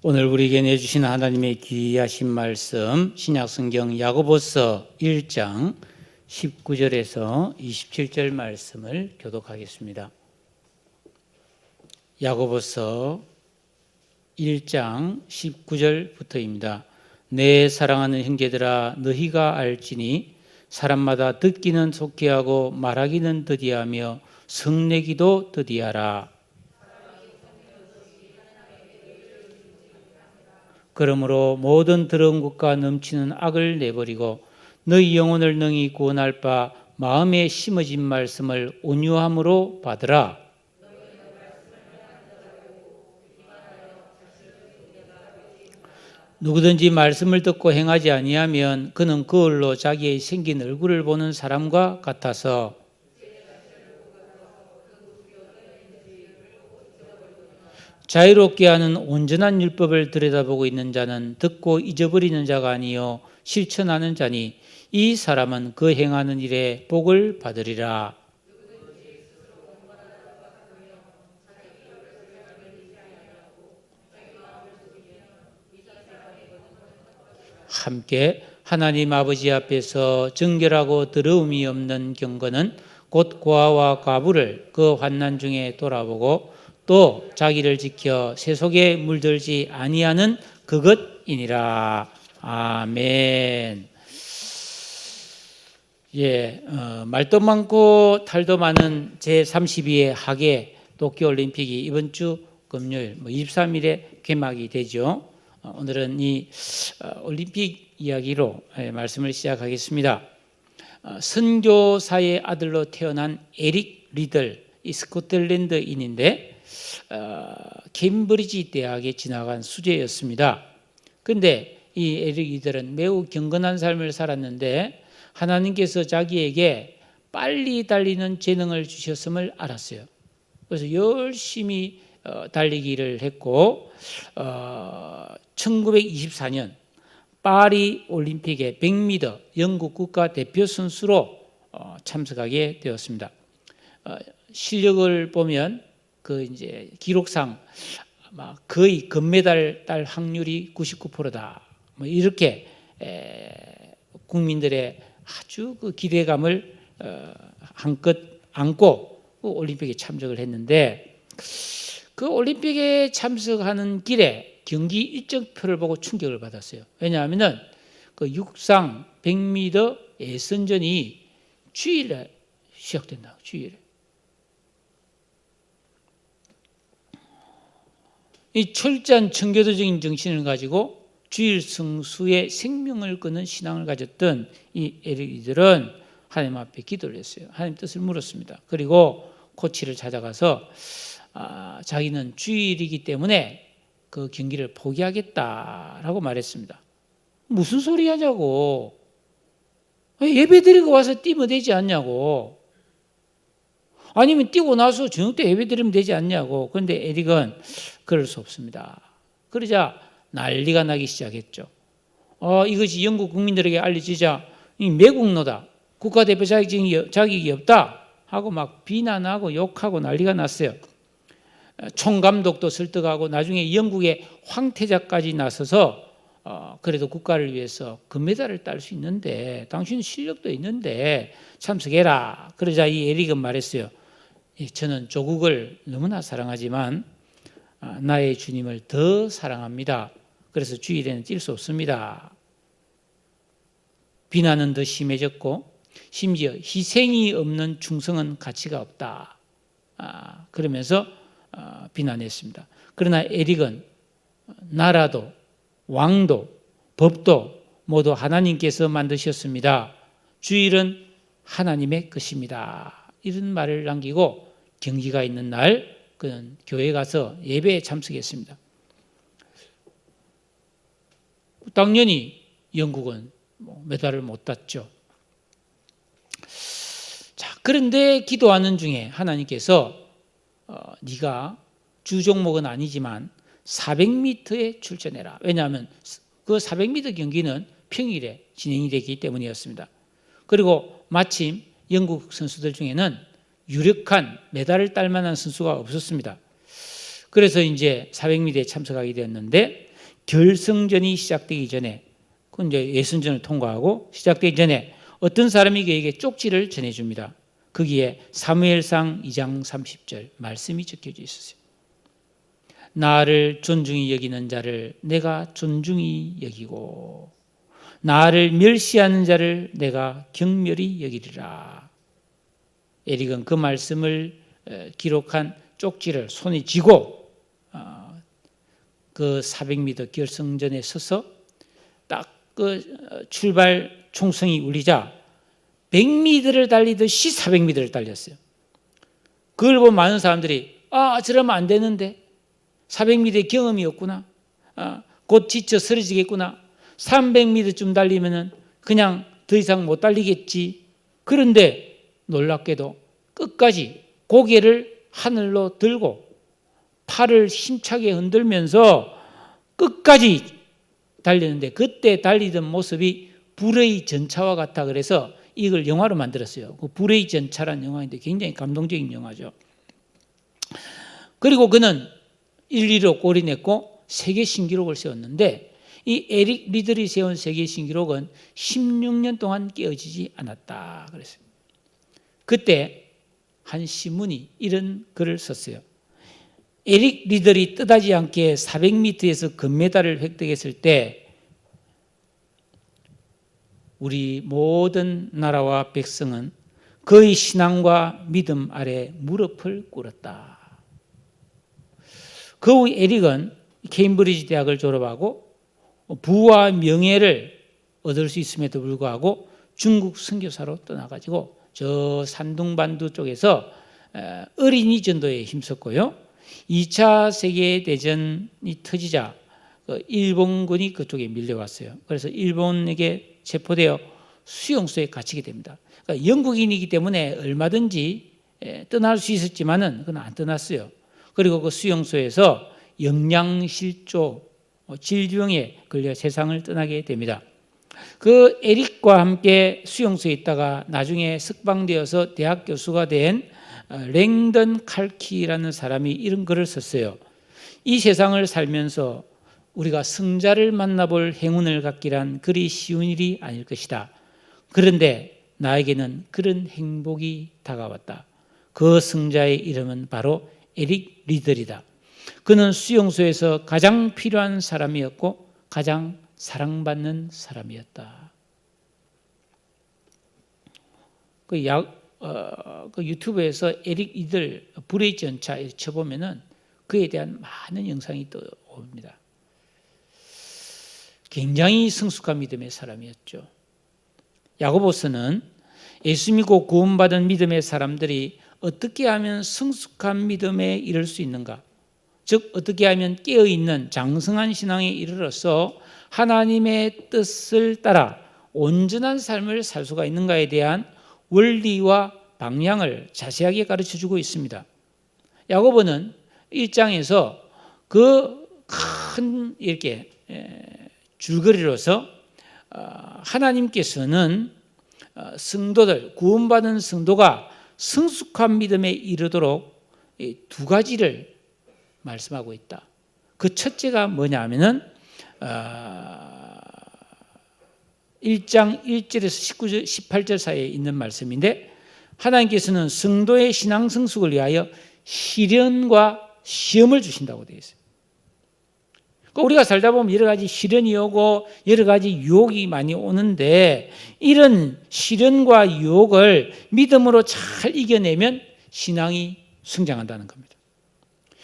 오늘 우리에게 내주신 하나님의 귀하신 말씀 신약성경 야고보서 1장 19절에서 27절 말씀을 교독하겠습니다. 야고보서 1장 19절부터입니다. 내 사랑하는 형제들아 너희가 알지니 사람마다 듣기는 속히 하고 말하기는 더디하며 성내기도 더디하라. 그러므로 모든 더러운 것과 넘치는 악을 내버리고 너희 영혼을 능히 구원할 바 마음에 심어진 말씀을 온유함으로 받으라. 누구든지 말씀을 듣고 행하지 아니하면 그는 그걸로 자기의 생긴 얼굴을 보는 사람과 같아서 자유롭게 하는 온전한 율법을 들여다보고 있는 자는 듣고 잊어버리는 자가 아니요 실천하는 자니 이 사람은 그 행하는 일에 복을 받으리라. 함께 하나님 아버지 앞에서 정결하고 더러움이 없는 경건은 곧 고아와 과부를 그 환난 중에 돌아보고 또 자기를 지켜 세속에 물들지 아니하는 그것이니라. 아멘. 말도 많고 탈도 많은 제32회 하계 도쿄올림픽이 이번 주 금요일 23일에 개막이 되죠. 오늘은 이 올림픽 이야기로 말씀을 시작하겠습니다. 선교사의 아들로 태어난 에릭 리들, 이 스코틀랜드인인데 케임브리지 대학에 지나간 수재였습니다. 그런데 이 에릭 리들은 매우 경건한 삶을 살았는데 하나님께서 자기에게 빨리 달리는 재능을 주셨음을 알았어요. 그래서 열심히 달리기를 했고 1924년 파리 올림픽에 100m 영국 국가 대표 선수로 참석하게 되었습니다. 실력을 보면 그 이제 기록상 거의 금메달 딸 확률이 99%다. 뭐 이렇게 국민들의 아주 그 기대감을 한껏 안고 그 올림픽에 참석을 했는데 그 올림픽에 참석하는 길에 경기 일정표를 보고 충격을 받았어요. 왜냐하면은 그 육상 100m 예선전이 주일에 시작된다. 주일에. 이 철저한 청교도적인 정신을 가지고 주일 성수의 생명을 거는 신앙을 가졌던 이 에릭이들은 하나님 앞에 기도를 했어요. 하나님 뜻을 물었습니다. 그리고 코치를 찾아가서 자기는 주일이기 때문에 그 경기를 포기하겠다라고 말했습니다. 무슨 소리 하냐고. 예배 드리고 와서 뛰면 되지 않냐고. 아니면 뛰고 나서 저녁 때 예배 드리면 되지 않냐고. 그런데 에릭은 그럴 수 없습니다. 그러자 난리가 나기 시작했죠. 이것이 영국 국민들에게 알려지자 이 매국노다. 국가대표 자격이 없다. 하고 막 비난하고 욕하고 난리가 났어요. 총감독도 설득하고 나중에 영국의 황태자까지 나서서 그래도 국가를 위해서 금메달을 딸 수 있는데 당신은 실력도 있는데 참석해라. 그러자 이 에릭은 말했어요. 저는 조국을 너무나 사랑하지만 나의 주님을 더 사랑합니다. 그래서 주일에는 뛸 수 없습니다. 비난은 더 심해졌고 심지어 희생이 없는 충성은 가치가 없다. 그러면서 비난했습니다. 그러나 에릭은 나라도 왕도 법도 모두 하나님께서 만드셨습니다. 주일은 하나님의 것입니다. 이런 말을 남기고 경기가 있는 날 그는 교회에 가서 예배에 참석했습니다. 당연히 영국은 메달을 못 땄죠. 자, 그런데 기도하는 중에 하나님께서 네가 주 종목은 아니지만 400m에 출전해라. 왜냐하면 그 400m 경기는 평일에 진행이 되기 때문이었습니다. 그리고 마침 영국 선수들 중에는 유력한 메달을 딸 만한 선수가 없었습니다. 그래서 이제 400m에 참석하게 되었는데 결승전이 시작되기 전에, 그 이제 예선전을 통과하고 시작되기 전에 어떤 사람이 그에게 쪽지를 전해줍니다. 거기에 사무엘상 2장 30절 말씀이 적혀져 있었어요. 나를 존중히 여기는 자를 내가 존중히 여기고 나를 멸시하는 자를 내가 경멸히 여기리라. 에릭은 그 말씀을 기록한 쪽지를 손에 쥐고 그 400m 결승전에 서서 딱 그 출발 총성이 울리자 100m를 달리듯이 400m를 달렸어요. 그걸 보면 많은 사람들이 저러면 안 되는데 400m의 경험이 없구나. 곧 지쳐 쓰러지겠구나. 300m쯤 달리면은 그냥 더 이상 못 달리겠지. 그런데 놀랍게도 끝까지 고개를 하늘로 들고 팔을 힘차게 흔들면서 끝까지 달렸는데 그때 달리던 모습이 불의 전차와 같아 그래서 이걸 영화로 만들었어요. 그 불의 전차라는 영화인데 굉장히 감동적인 영화죠. 그리고 그는 1위로 골이 냈고 세계 신기록을 세웠는데 이 에릭 리들이 세운 세계 신기록은 16년 동안 깨어지지 않았다 그랬어요. 그때 한 신문이 이런 글을 썼어요. 에릭 리들이 뜻하지 않게 400m에서 금메달을 획득했을 때 우리 모든 나라와 백성은 그의 신앙과 믿음 아래 무릎을 꿇었다. 그 후 에릭은 케임브리지 대학을 졸업하고 부와 명예를 얻을 수 있음에도 불구하고 중국 선교사로 떠나가지고 저 산둥반도 쪽에서 어린이 전도에 힘썼고요. 2차 세계대전이 터지자 일본군이 그쪽에 밀려왔어요. 그래서 일본에게 체포되어 수용소에 갇히게 됩니다. 그러니까 영국인이기 때문에 얼마든지 떠날 수 있었지만은 그건 안 떠났어요. 그리고 그 수용소에서 영양실조 질병에 걸려 세상을 떠나게 됩니다. 그 에릭과 함께 수용소에 있다가 나중에 석방되어서 대학 교수가 된 랭던 칼키라는 사람이 이런 글을 썼어요. 이 세상을 살면서 우리가 승자를 만나볼 행운을 갖기란 그리 쉬운 일이 아닐 것이다. 그런데 나에게는 그런 행복이 다가왔다. 그 승자의 이름은 바로 에릭 리들이다. 그는 수용소에서 가장 필요한 사람이었고 가장 사랑받는 사람이었다. 그 유튜브에서 에릭 리들 불의 전차 쳐보면은 그에 대한 많은 영상이 또 옵니다. 굉장히 성숙한 믿음의 사람이었죠. 야고보서는 예수 믿고 구원받은 믿음의 사람들이 어떻게 하면 성숙한 믿음에 이를 수 있는가? 즉 어떻게 하면 깨어있는 장성한 신앙에 이르러서 하나님의 뜻을 따라 온전한 삶을 살 수가 있는가에 대한 원리와 방향을 자세하게 가르쳐주고 있습니다. 야고보는 1장에서 그 큰 이렇게 줄거리로서 하나님께서는 성도들, 구원받은 성도가 성숙한 믿음에 이르도록 두 가지를 말씀하고 있다. 그 첫째가 뭐냐 하면은 1장 1절에서 19절, 18절 사이에 있는 말씀인데 하나님께서는 성도의 신앙 성숙을 위하여 시련과 시험을 주신다고 되어 있어요. 우리가 살다 보면 여러 가지 시련이 오고 여러 가지 유혹이 많이 오는데 이런 시련과 유혹을 믿음으로 잘 이겨내면 신앙이 성장한다는 겁니다.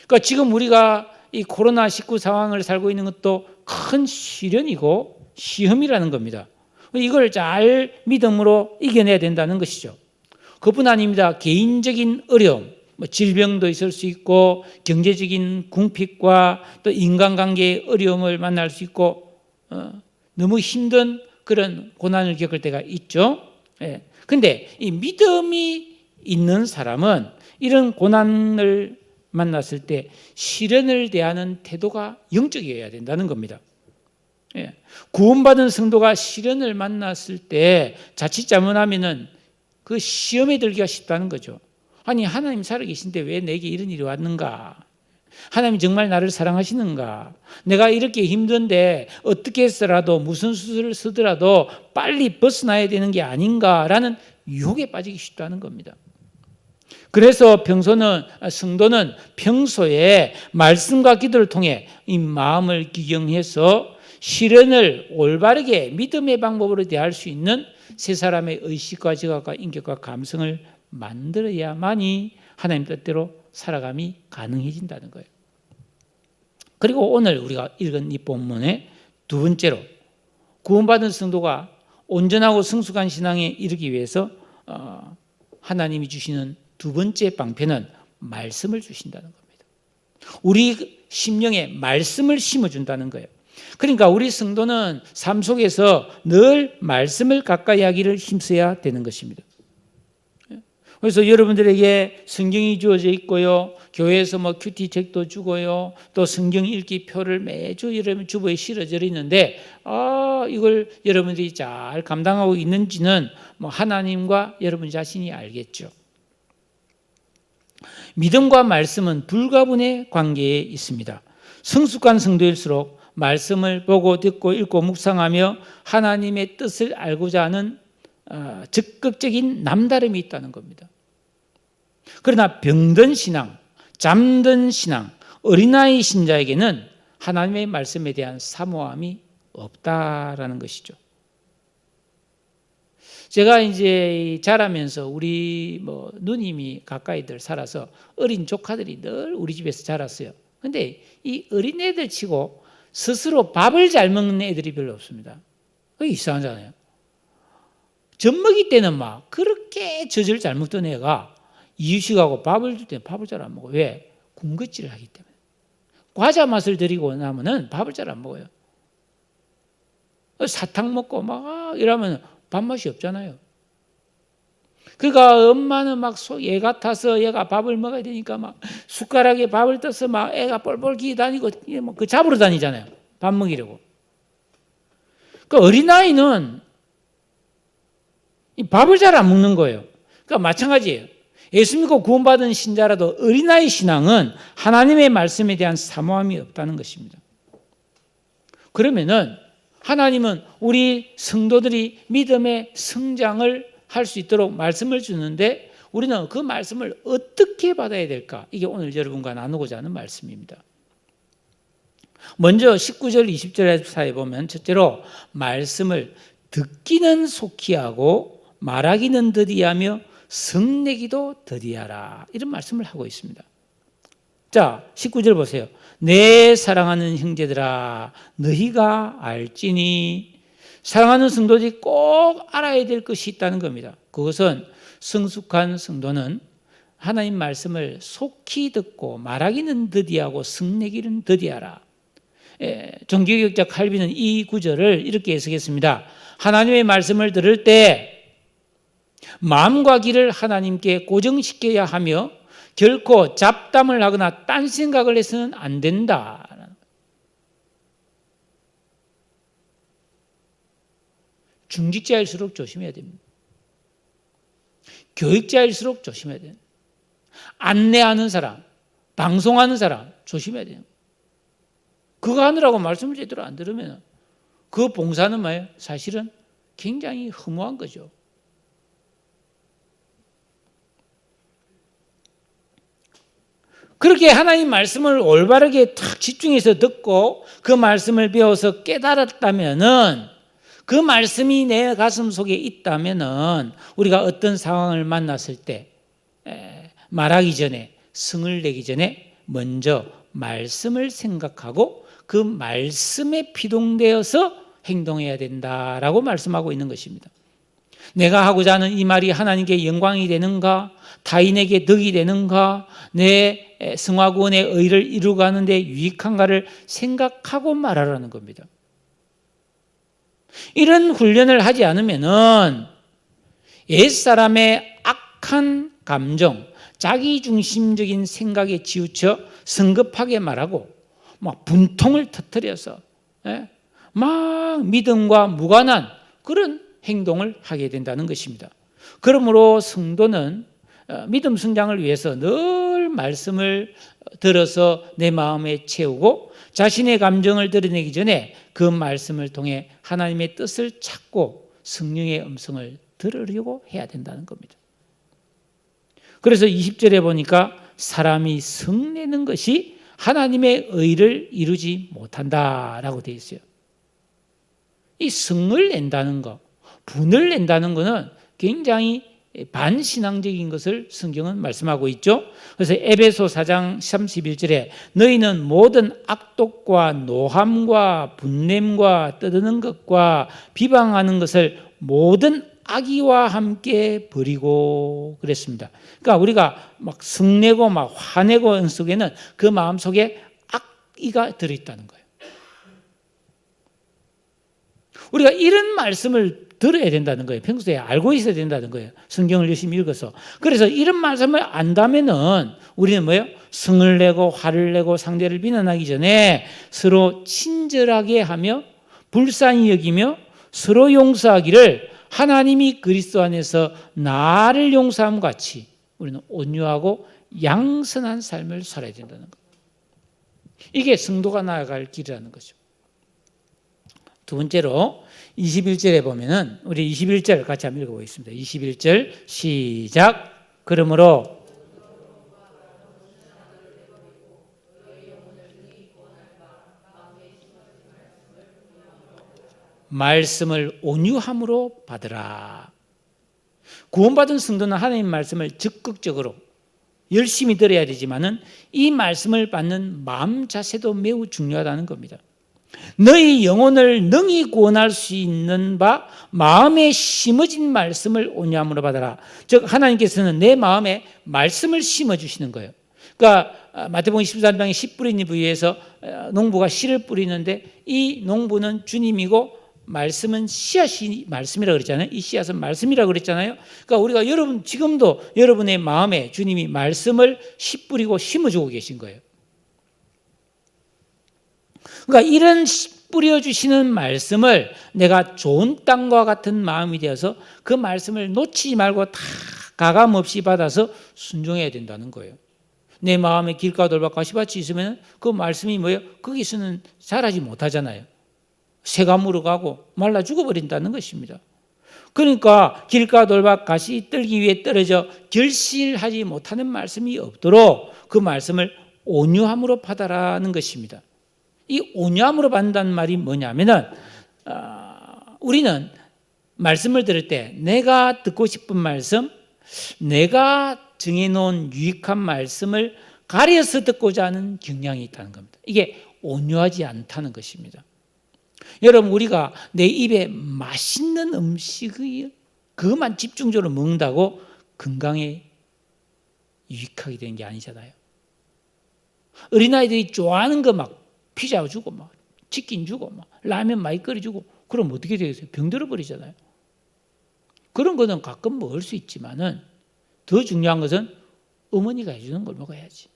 그러니까 지금 우리가 이 코로나19 상황을 살고 있는 것도 큰 시련이고 시험이라는 겁니다. 이걸 잘 믿음으로 이겨내야 된다는 것이죠. 그뿐 아닙니다. 개인적인 어려움, 질병도 있을 수 있고 경제적인 궁핍과 또 인간관계의 어려움을 만날 수 있고 너무 힘든 그런 고난을 겪을 때가 있죠. 그런데 이 믿음이 있는 사람은 이런 고난을 만났을 때 시련을 대하는 태도가 영적이어야 된다는 겁니다. 구원받은 성도가 시련을 만났을 때 자칫 잘못하면은 그 시험에 들기가 쉽다는 거죠. 아니 하나님 살아계신데 왜 내게 이런 일이 왔는가? 하나님이 정말 나를 사랑하시는가? 내가 이렇게 힘든데 어떻게 해서라도 무슨 수술을 쓰더라도 빨리 벗어나야 되는 게 아닌가라는 유혹에 빠지기 쉽다는 겁니다. 그래서 성도는 평소에 말씀과 기도를 통해 이 마음을 기경해서 시련을 올바르게 믿음의 방법으로 대할 수 있는 세 사람의 의식과 지각과 인격과 감성을 만들어야만이 하나님 뜻대로 살아감이 가능해진다는 거예요. 그리고 오늘 우리가 읽은 이 본문의 두 번째로 구원받은 성도가 온전하고 성숙한 신앙에 이르기 위해서 하나님이 주시는 두 번째 방편은 말씀을 주신다는 겁니다. 우리 심령에 말씀을 심어준다는 거예요. 그러니까 우리 성도는 삶 속에서 늘 말씀을 가까이 하기를 힘써야 되는 것입니다. 그래서 여러분들에게 성경이 주어져 있고요. 교회에서 큐티 책도 주고요. 또 성경 읽기 표를 매주 여러분 주부에 실어져 있는데 이걸 여러분들이 잘 감당하고 있는지는 하나님과 여러분 자신이 알겠죠. 믿음과 말씀은 불가분의 관계에 있습니다. 성숙한 성도일수록 말씀을 보고 듣고 읽고 묵상하며 하나님의 뜻을 알고자 하는 적극적인 남다름이 있다는 겁니다. 그러나 병든 신앙, 잠든 신앙, 어린아이 신자에게는 하나님의 말씀에 대한 사모함이 없다라는 것이죠. 제가 이제 자라면서 우리 누님이 가까이들 살아서 어린 조카들이 늘 우리 집에서 자랐어요. 근데 이 어린 애들 치고 스스로 밥을 잘 먹는 애들이 별로 없습니다. 그게 이상하잖아요. 젖먹이 때는 그렇게 젖을 잘 먹던 애가 이유식하고 밥을 줄 때 밥을 잘 안 먹어요. 왜? 군것질을 하기 때문에. 과자 맛을 들이고 나면은 밥을 잘 안 먹어요. 사탕 먹고 이러면 밥맛이 없잖아요. 그러니까 엄마는 애 같아서 얘가 밥을 먹어야 되니까 숟가락에 밥을 떠서 애가 뻘뻘 기다니고 그 잡으러 다니잖아요. 밥 먹이려고. 그 어린아이는 밥을 잘 안 먹는 거예요. 그러니까 마찬가지예요. 예수 믿고 구원받은 신자라도 어린아이 신앙은 하나님의 말씀에 대한 사모함이 없다는 것입니다. 그러면은 하나님은 우리 성도들이 믿음의 성장을 할 수 있도록 말씀을 주는데 우리는 그 말씀을 어떻게 받아야 될까? 이게 오늘 여러분과 나누고자 하는 말씀입니다. 먼저 19절 20절 사이에 보면 첫째로 말씀을 듣기는 속히 하고 말하기는 더디하며 성내기도 더디하라 이런 말씀을 하고 있습니다. 자 19절 보세요. 내 사랑하는 형제들아 너희가 알지니 사랑하는 성도들이 꼭 알아야 될 것이 있다는 겁니다. 그것은 성숙한 성도는 하나님 말씀을 속히 듣고 말하기는 더디하고 성내기는 더디하라. 종교개혁자 칼빈은 이 구절을 이렇게 해석했습니다. 하나님의 말씀을 들을 때 마음과 귀를 하나님께 고정시켜야 하며 결코 잡담을 하거나 딴 생각을 해서는 안 된다. 중직자일수록 조심해야 됩니다. 교육자일수록 조심해야 돼요. 안내하는 사람, 방송하는 사람 조심해야 돼요. 그거 하느라고 말씀을 제대로 안 들으면 그 봉사는 뭐예요? 사실은 굉장히 허무한 거죠. 그렇게 하나님 말씀을 올바르게 탁 집중해서 듣고 그 말씀을 배워서 깨달았다면은 그 말씀이 내 가슴 속에 있다면은 우리가 어떤 상황을 만났을 때 말하기 전에 성을 내기 전에 먼저 말씀을 생각하고 그 말씀에 피동되어서 행동해야 된다라고 말씀하고 있는 것입니다. 내가 하고자 하는 이 말이 하나님께 영광이 되는가? 타인에게 덕이 되는가? 내 성화구원의 의를 이루어가는 데 유익한가를 생각하고 말하라는 겁니다. 이런 훈련을 하지 않으면은 옛사람의 악한 감정, 자기중심적인 생각에 치우쳐 성급하게 말하고 막 분통을 터뜨려서 막 믿음과 무관한 그런 행동을 하게 된다는 것입니다. 그러므로 성도는 믿음 성장을 위해서 늘 말씀을 들어서 내 마음에 채우고 자신의 감정을 드러내기 전에 그 말씀을 통해 하나님의 뜻을 찾고 성령의 음성을 들으려고 해야 된다는 겁니다. 그래서 20절에 보니까 사람이 성내는 것이 하나님의 의를 이루지 못한다라고 되어 있어요. 이 성을 낸다는 것, 분을 낸다는 것은 굉장히 반신앙적인 것을 성경은 말씀하고 있죠. 그래서 에베소 4장 31절에 너희는 모든 악독과 노함과 분냄과 떠드는 것과 비방하는 것을 모든 악의와 함께 버리고 그랬습니다. 그러니까 우리가 막 성내고 막 화내고 하는 속에는 그 마음 속에 악의가 들어있다는 거예요. 우리가 이런 말씀을 들어야 된다는 거예요. 평소에 알고 있어야 된다는 거예요. 성경을 열심히 읽어서. 그래서 이런 말씀을 안다면은 우리는 뭐예요? 성을 내고 화를 내고 상대를 비난하기 전에 서로 친절하게 하며 불쌍히 여기며 서로 용서하기를 하나님이 그리스도 안에서 나를 용서함 같이 우리는 온유하고 양선한 삶을 살아야 된다는 거예요. 이게 성도가 나아갈 길이라는 거죠. 두 번째로 21절에 보면은 우리 21절 같이 한번 읽어보겠습니다. 21절 시작. 그러므로 말씀을 온유함으로 받으라. 구원받은 성도는 하나님 말씀을 적극적으로 열심히 들어야 되지만은 이 말씀을 받는 마음 자세도 매우 중요하다는 겁니다. 너희 영혼을 능히 구원할 수 있는 바 마음에 심어진 말씀을 온유함으로 받아라. 즉 하나님께서는 내 마음에 말씀을 심어주시는 거예요. 그러니까 마태복음 24장에 씨 뿌리는 부위에서 농부가 씨를 뿌리는데 이 농부는 주님이고 말씀은 씨앗이 말씀이라고 그랬잖아요. 이 씨앗은 말씀이라고 그랬잖아요. 그러니까 우리가 여러분 지금도 여러분의 마음에 주님이 말씀을 씨 뿌리고 심어주고 계신 거예요. 그러니까 이런 뿌려주시는 말씀을 내가 좋은 땅과 같은 마음이 되어서 그 말씀을 놓치지 말고 다 가감 없이 받아서 순종해야 된다는 거예요. 내 마음에 길가 돌밭 가시밭이 있으면 그 말씀이 뭐예요? 거기서는 자라지 못하잖아요. 새가 물어가고 말라 죽어버린다는 것입니다. 그러니까 길가 돌밭 가시 떨기 위해 떨어져 결실하지 못하는 말씀이 없도록 그 말씀을 온유함으로 받아라는 것입니다. 이 온유함으로 받는다는 말이 뭐냐면은 우리는 말씀을 들을 때 내가 듣고 싶은 말씀, 내가 정해놓은 유익한 말씀을 가려서 듣고자 하는 경향이 있다는 겁니다. 이게 온유하지 않다는 것입니다. 여러분 우리가 내 입에 맛있는 음식을 그것만 집중적으로 먹는다고 건강에 유익하게 되는 게 아니잖아요. 어린아이들이 좋아하는 거 막 피자 주고 막 치킨 주고 막 라면 많이 끓여주고 그럼 어떻게 되겠어요? 병들어 버리잖아요. 그런 거는 가끔 먹을 수 있지만은 더 중요한 것은 어머니가 해주는 걸 먹어야지.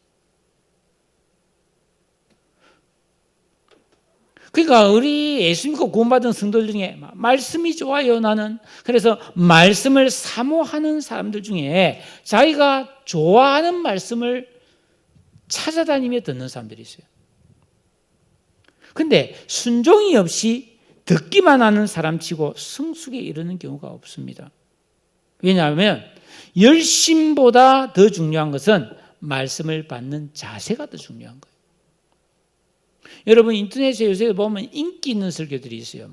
그러니까 우리 예수 믿고 구원받은 성도들 중에 말씀이 좋아요 나는. 그래서 말씀을 사모하는 사람들 중에 자기가 좋아하는 말씀을 찾아다니며 듣는 사람들이 있어요. 근데 순종이 없이 듣기만 하는 사람치고 성숙에 이르는 경우가 없습니다. 왜냐하면 열심보다 더 중요한 것은 말씀을 받는 자세가 더 중요한 거예요. 여러분 인터넷에 요새 보면 인기 있는 설교들이 있어요.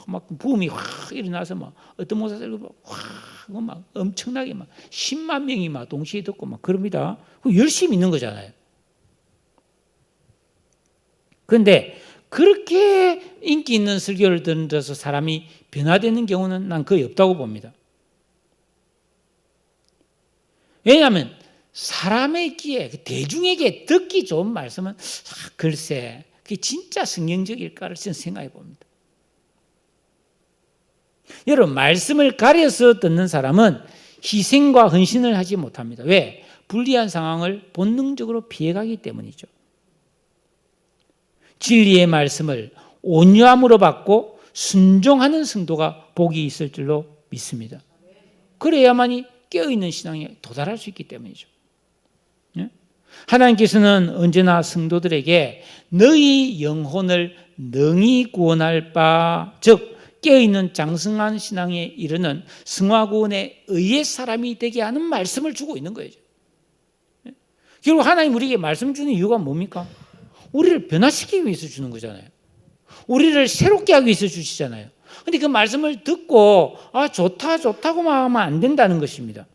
막 붐이 확 일어나서 막 어떤 목사 설교 막 엄청나게 막 10만 명이 막 동시에 듣고 막 그럽니다. 열심히 있는 거잖아요. 그런데 그렇게 인기 있는 설교를 들어서 사람이 변화되는 경우는 난 거의 없다고 봅니다. 왜냐하면 사람의 귀에 대중에게 듣기 좋은 말씀은 글쎄 그게 진짜 성경적일까를 저는 생각해 봅니다. 여러분 말씀을 가려서 듣는 사람은 희생과 헌신을 하지 못합니다. 왜? 불리한 상황을 본능적으로 피해가기 때문이죠. 진리의 말씀을 온유함으로 받고 순종하는 성도가 복이 있을 줄로 믿습니다. 그래야만이 깨어있는 신앙에 도달할 수 있기 때문이죠. 하나님께서는 언제나 성도들에게 너희 영혼을 능히 구원할 바, 즉 깨어있는 장성한 신앙에 이르는 성화구원의 의의 사람이 되게 하는 말씀을 주고 있는 거예요. 결국 하나님 우리에게 말씀 주는 이유가 뭡니까? 우리를 변화시키기 위해서 주는 거잖아요. 우리를 새롭게 하기 위해서 주시잖아요. 그런데 그 말씀을 듣고 좋다고만 하면 안 된다는 것입니다.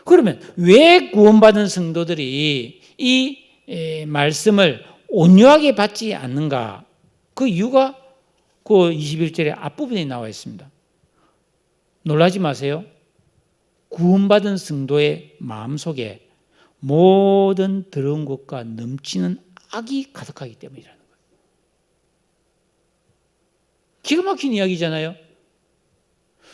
그러면 왜 구원받은 성도들이 이 말씀을 온유하게 받지 않는가? 그 이유가 그 21절의 앞부분에 나와 있습니다. 놀라지 마세요. 구원받은 성도의 마음속에 모든 더러운 것과 넘치는 악이 가득하기 때문이라는 거예요. 기가 막힌 이야기잖아요.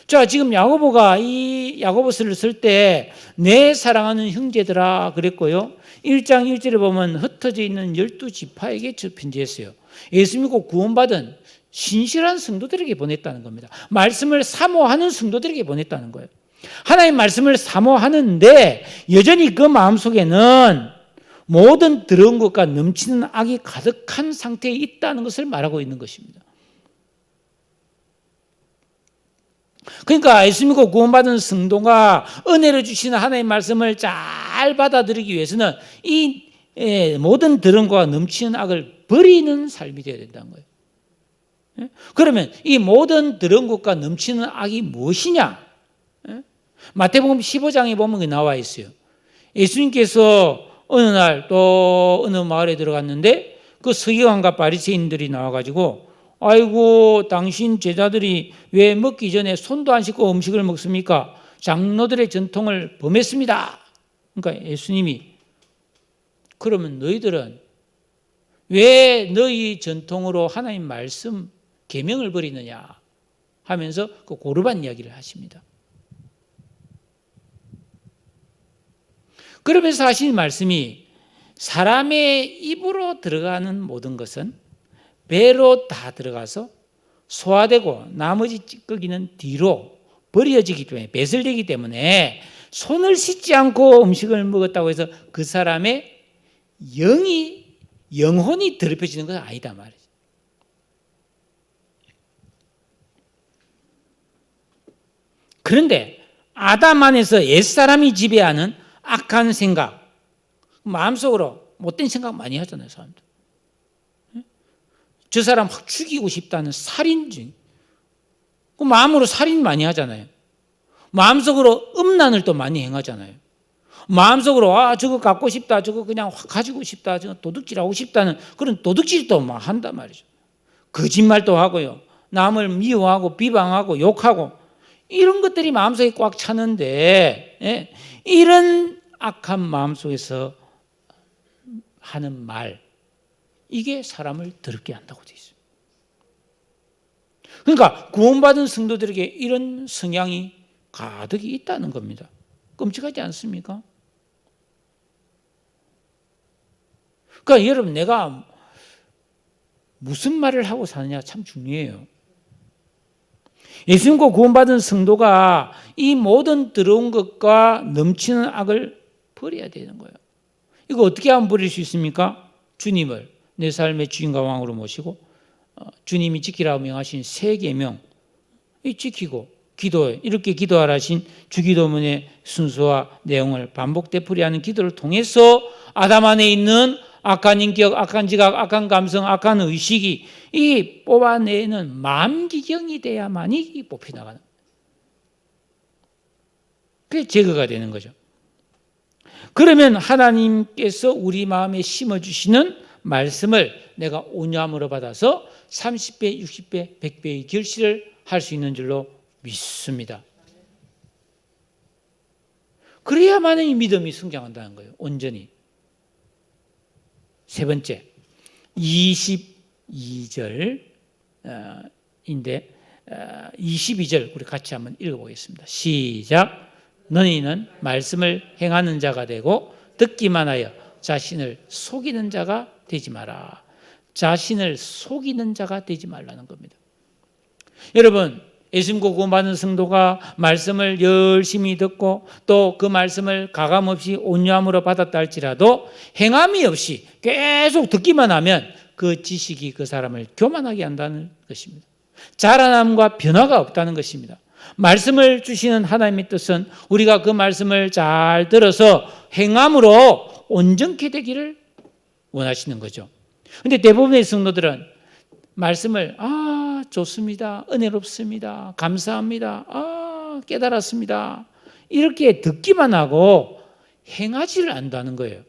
자, 지금 야고보가 이 야고보서를 쓸 때 내 사랑하는 형제들아 그랬고요. 1장 1절에 보면 흩어져 있는 12지파에게 편지했어요. 예수 믿고 구원받은 신실한 성도들에게 보냈다는 겁니다. 말씀을 사모하는 성도들에게 보냈다는 거예요. 하나님 말씀을 사모하는데 여전히 그 마음속에는 모든 더러운 것과 넘치는 악이 가득한 상태에 있다는 것을 말하고 있는 것입니다. 그러니까 예수 믿고 구원받은 성도가 은혜를 주시는 하나님의 말씀을 잘 받아들이기 위해서는 이 모든 더러운 것과 넘치는 악을 버리는 삶이 되어야 된다는 거예요. 그러면 이 모든 더러운 것과 넘치는 악이 무엇이냐? 마태복음 15장에 보면 나와 있어요. 예수님께서 어느 날 또 어느 마을에 들어갔는데 그 서기관과 바리새인들이 나와가지고 아이고 당신 제자들이 왜 먹기 전에 손도 안 씻고 음식을 먹습니까? 장로들의 전통을 범했습니다. 그러니까 예수님이 그러면 너희들은 왜 너희 전통으로 하나님 말씀 계명을 버리느냐 하면서 그 고르반 이야기를 하십니다. 그러면서 하신 말씀이 사람의 입으로 들어가는 모든 것은 배로 다 들어가서 소화되고 나머지 찌꺼기는 뒤로 버려지기 때문에 배설되기 때문에 손을 씻지 않고 음식을 먹었다고 해서 그 사람의 영혼이 더럽혀지는 것은 아니다 말이죠. 그런데 아담 안에서 옛사람이 지배하는 악한 생각, 마음속으로 못된 생각 많이 하잖아요, 사람들. 저 사람 확 죽이고 싶다는 살인죄, 그 마음으로 살인 많이 하잖아요. 마음속으로 음란을 또 많이 행하잖아요. 마음속으로 저거 갖고 싶다, 저거 그냥 확 가지고 싶다, 저거 도둑질하고 싶다는 그런 도둑질도 막 한단 말이죠. 거짓말도 하고요, 남을 미워하고 비방하고 욕하고 이런 것들이 마음속에 꽉 차는데 이런 악한 마음속에서 하는 말, 이게 사람을 더럽게 한다고 되어 있어요. 그러니까 구원받은 성도들에게 이런 성향이 가득히 있다는 겁니다. 끔찍하지 않습니까? 그러니까 여러분, 내가 무슨 말을 하고 사느냐 참 중요해요. 예수 믿고 구원받은 성도가 이 모든 더러운 것과 넘치는 악을 버려야 되는 거예요. 이거 어떻게 하면 버릴 수 있습니까? 주님을 내 삶의 주인과 왕으로 모시고 주님이 지키라고 명하신 세 계명 지키고 기도해, 이렇게 기도하라 하신 주기도문의 순서와 내용을 반복 되풀이하는 기도를 통해서 아담 안에 있는 악한 인격, 악한 지각, 악한 감성, 악한 의식이 이 뽑아내는 마음기경이 돼야만이 뽑혀나가는, 그게 제거가 되는 거죠. 그러면 하나님께서 우리 마음에 심어주시는 말씀을 내가 온유함으로 받아서 30배, 60배, 100배의 결실을 할 수 있는 줄로 믿습니다. 그래야만 이 믿음이 성장한다는 거예요, 온전히. 세 번째, 22절인데 22절 우리 같이 한번 읽어보겠습니다. 시작. 너희는 말씀을 행하는 자가 되고 듣기만 하여 자신을 속이는 자가 되지 마라. 자신을 속이는 자가 되지 말라는 겁니다. 여러분, 예수 믿고 구원받은 성도가 말씀을 열심히 듣고 또 그 말씀을 가감없이 온유함으로 받았다 할지라도 행함이 없이 계속 듣기만 하면 그 지식이 그 사람을 교만하게 한다는 것입니다. 자라남과 변화가 없다는 것입니다. 말씀을 주시는 하나님의 뜻은 우리가 그 말씀을 잘 들어서 행함으로 온전케 되기를 원하시는 거죠. 그런데 대부분의 성도들은 말씀을 좋습니다. 은혜롭습니다. 감사합니다. 깨달았습니다. 이렇게 듣기만 하고 행하지를 않는다는 거예요.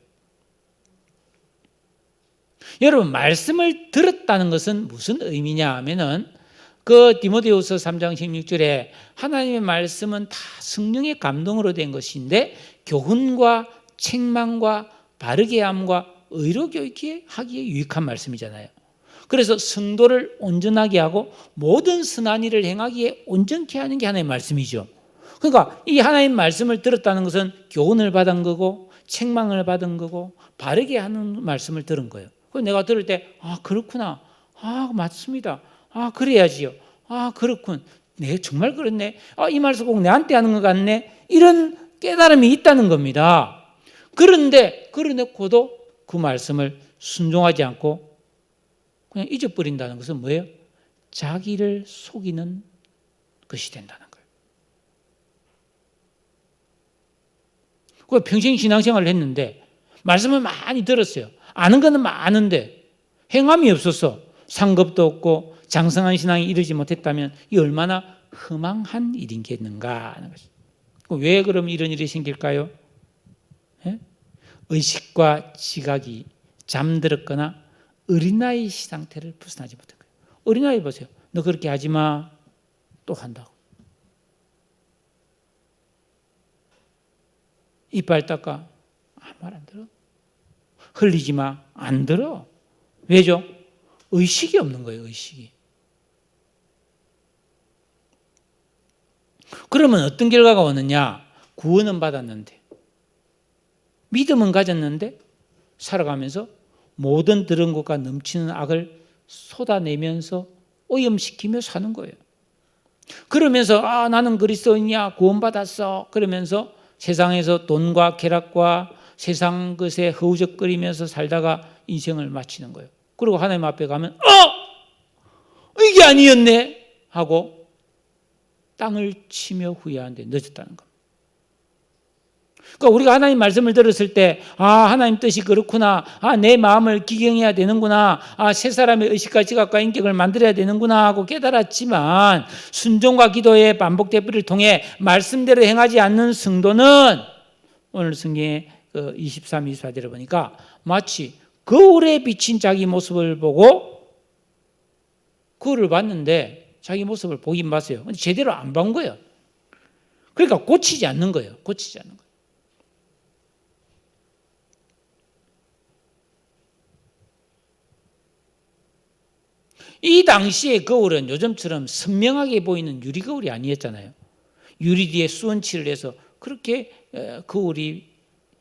여러분, 말씀을 들었다는 것은 무슨 의미냐 하면은 그 디모데후서 3장 16절에 하나님의 말씀은 다 성령의 감동으로 된 것인데 교훈과 책망과 바르게 함과 의로 교육하기에 유익한 말씀이잖아요. 그래서 성도를 온전하게 하고 모든 선한 일을 행하기에 온전케 하는 게 하나님의 말씀이죠. 그러니까 이 하나님 말씀을 들었다는 것은 교훈을 받은 거고 책망을 받은 거고 바르게 하는 말씀을 들은 거예요. 그래서 내가 들을 때 그렇구나. 맞습니다. 그래야지요. 그렇군. 네, 정말 그렇네. 이 말씀 꼭 내한테 하는 것 같네. 이런 깨달음이 있다는 겁니다. 그런데 그러놓고도 그 말씀을 순종하지 않고 그냥 잊어버린다는 것은 뭐예요? 자기를 속이는 것이 된다는 거예요. 그 평생 신앙생활을 했는데 말씀을 많이 들었어요. 아는 거는 많은데 행함이 없어서 상급도 없고 장성한 신앙이 이르지 못했다면 이 얼마나 허망한 일이겠는가 하는 것이죠. 왜 그럼 이런 일이 생길까요? 의식과 지각이 잠들었거나 어린아이 상태를 벗어나지 못한 거예요. 어린아이 보세요. 너 그렇게 하지 마. 또 한다고. 이빨 닦아. 말 안 들어. 흘리지 마. 안 들어. 왜죠? 의식이 없는 거예요. 의식이. 그러면 어떤 결과가 오느냐? 구원은 받았는데 믿음은 가졌는데 살아가면서 모든 들은 것과 넘치는 악을 쏟아내면서 오염시키며 사는 거예요. 그러면서 나는 그리스도인이야, 구원받았어. 그러면서 세상에서 돈과 쾌락과 세상 것에 허우적거리면서 살다가 인생을 마치는 거예요. 그리고 하나님 앞에 가면 이게 아니었네 하고 땅을 치며 후회하는데 늦었다는 겁니다. 그러니까 우리가 하나님 말씀을 들었을 때 하나님 뜻이 그렇구나. 내 마음을 기경해야 되는구나. 새 사람의 의식과 지각과 인격을 만들어야 되는구나 하고 깨달았지만 순종과 기도의 반복 대비를 통해 말씀대로 행하지 않는 성도는 오늘 성경에 23, 24절을 보니까 마치 거울에 비친 자기 모습을 보고 거울을 봤는데 자기 모습을 보긴 봤어요. 근데 제대로 안 본 거예요. 그러니까 고치지 않는 거예요. 고치지 않는 거예요. 이 당시의 거울은 요즘처럼 선명하게 보이는 유리 거울이 아니었잖아요. 유리 뒤에 수은칠을 해서 그렇게 거울이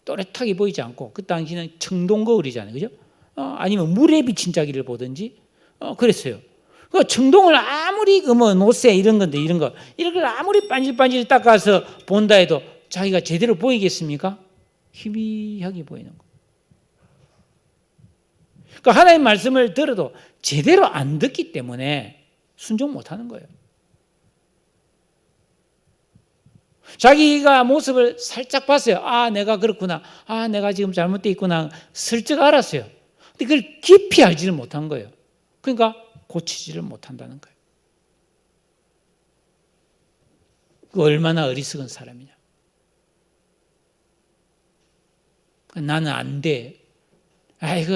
또렷하게 보이지 않고 그 당시는 청동 거울이잖아요. 그죠? 아니면 물에 비친 자기를 보든지 그랬어요. 그 청동을 아무리 노쇠 이런 건데 이런 걸 아무리 반질반질 닦아서 본다 해도 자기가 제대로 보이겠습니까? 희미하게 보이는 거. 그러니까 하나님 말씀을 들어도 제대로 안 듣기 때문에 순종 못하는 거예요. 자기가 모습을 살짝 봤어요. 내가 그렇구나. 내가 지금 잘못되어 있구나. 슬쩍 알았어요. 근데 그걸 깊이 알지를 못한 거예요. 그러니까 고치지를 못한다는 거예요. 그 얼마나 어리석은 사람이냐. 나는 안 돼.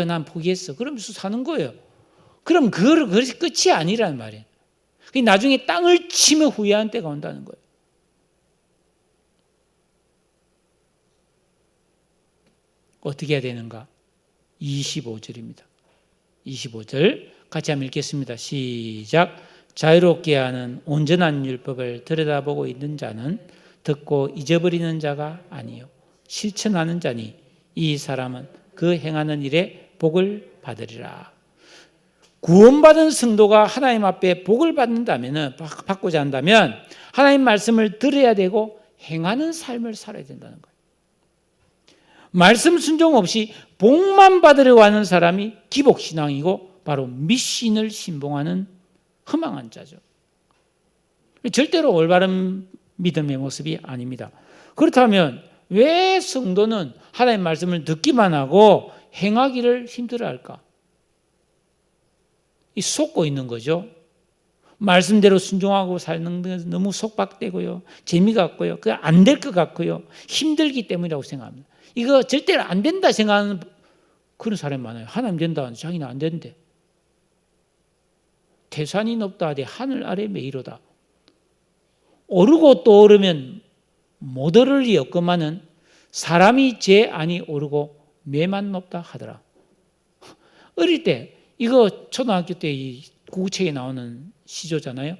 난 포기했어. 그러면서 사는 거예요. 그럼 그것이 끝이 아니라는 말이에요. 나중에 땅을 치며 후회한 때가 온다는 거예요. 어떻게 해야 되는가? 25절입니다. 25절 같이 한번 읽겠습니다. 시작. 자유롭게 하는 온전한 율법을 들여다보고 있는 자는 듣고 잊어버리는 자가 아니요 실천하는 자니 이 사람은 그 행하는 일에 복을 받으리라. 구원받은 성도가 하나님 앞에 복을 받고자 한다면 하나님 말씀을 들어야 되고 행하는 삶을 살아야 된다는 거예요. 말씀 순종 없이 복만 받으려고 하는 사람이 기복신앙이고 바로 미신을 신봉하는 허망한 자죠. 절대로 올바른 믿음의 모습이 아닙니다. 그렇다면 왜 성도는 하나님 말씀을 듣기만 하고 행하기를 힘들어할까? 속고 있는 거죠. 말씀대로 순종하고 사는 것은 너무 속박되고요. 재미가 없고요. 그거 안 될 것 같고요. 힘들기 때문이라고 생각합니다. 이거 절대로 안 된다 생각하는 그런 사람이 많아요. 하나님 된다. 자기는 안 된대. 태산이 높다 하되 하늘 아래 메이로다. 오르고 또 오르면 못 오를 리 없건만은 사람이 제 안이 오르고 매만 높다 하더라. 어릴 때 이거 초등학교 때 이 국어책에 나오는 시조잖아요.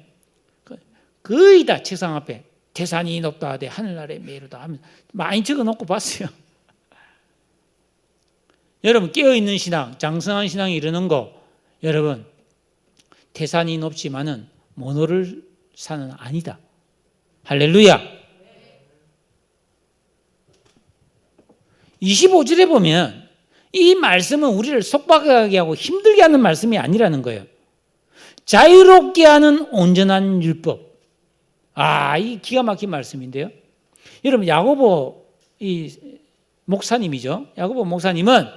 거의 다 책상 앞에 태산이 높다 하되 하늘 아래 메이로다 하면서 많이 적어놓고 봤어요. 여러분 깨어있는 신앙, 장성한 신앙이 이러는 거 여러분 태산이 높지만은 못 오를 산은 아니다. 할렐루야. 25절에 보면 이 말씀은 우리를 속박하게 하고 힘들게 하는 말씀이 아니라는 거예요. 자유롭게 하는 온전한 율법. 이 기가 막힌 말씀인데요. 여러분 야고보 이 목사님이죠. 야고보 목사님은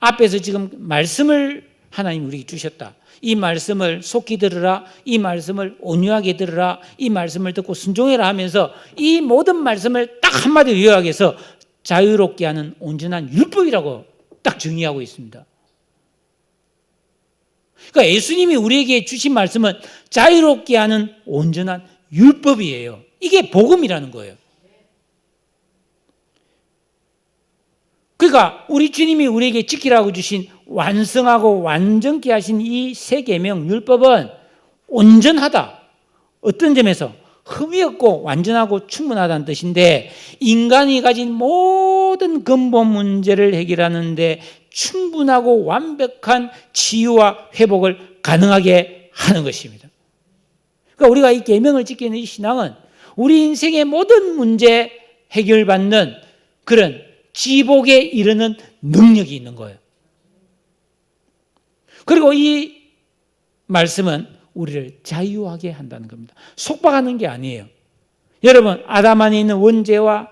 앞에서 지금 말씀을 하나님 우리에게 주셨다. 이 말씀을 속히 들으라. 이 말씀을 온유하게 들으라. 이 말씀을 듣고 순종해라 하면서 이 모든 말씀을 딱 한마디로 요약해서 자유롭게 하는 온전한 율법이라고 딱 정의하고 있습니다. 그러니까 예수님이 우리에게 주신 말씀은 자유롭게 하는 온전한 율법이에요. 이게 복음이라는 거예요. 그러니까 우리 주님이 우리에게 지키라고 주신 완성하고 완전케 하신 이 세 계명 율법은 온전하다. 어떤 점에서 흠이 없고 완전하고 충분하다는 뜻인데 인간이 가진 모든 근본 문제를 해결하는 데 충분하고 완벽한 치유와 회복을 가능하게 하는 것입니다. 그러니까 우리가 이 계명을 지키는 이 신앙은 우리 인생의 모든 문제 해결받는 그런 지복에 이르는 능력이 있는 거예요. 그리고 이 말씀은 우리를 자유하게 한다는 겁니다. 속박하는 게 아니에요. 여러분 아담 안에 있는 원죄와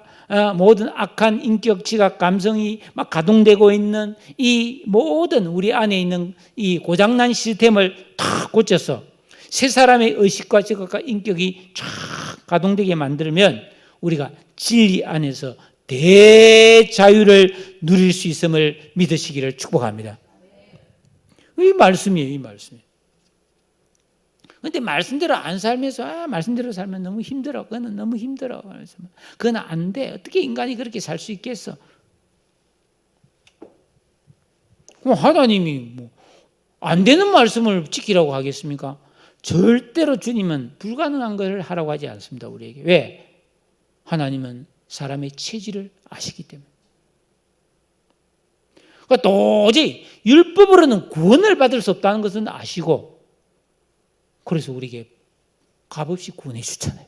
모든 악한 인격, 지각, 감성이 막 가동되고 있는 이 모든 우리 안에 있는 이 고장난 시스템을 다 고쳐서 새 사람의 의식과 지각과 인격이 쫙 가동되게 만들면 우리가 진리 안에서 대자유를 누릴 수 있음을 믿으시기를 축복합니다. 이 말씀이에요, 이 말씀. 그런데 말씀대로 안 살면서 말씀대로 살면 너무 힘들어. 그거는 너무 힘들어. 그건 안 돼. 어떻게 인간이 그렇게 살 수 있겠어? 그럼 하나님이 안 되는 말씀을 지키라고 하겠습니까? 절대로 주님은 불가능한 것을 하라고 하지 않습니다. 우리에게. 왜? 하나님은 사람의 체질을 아시기 때문에. 그러니까 도저히 율법으로는 구원을 받을 수 없다는 것은 아시고 그래서 우리에게 값없이 구원해 주잖아요.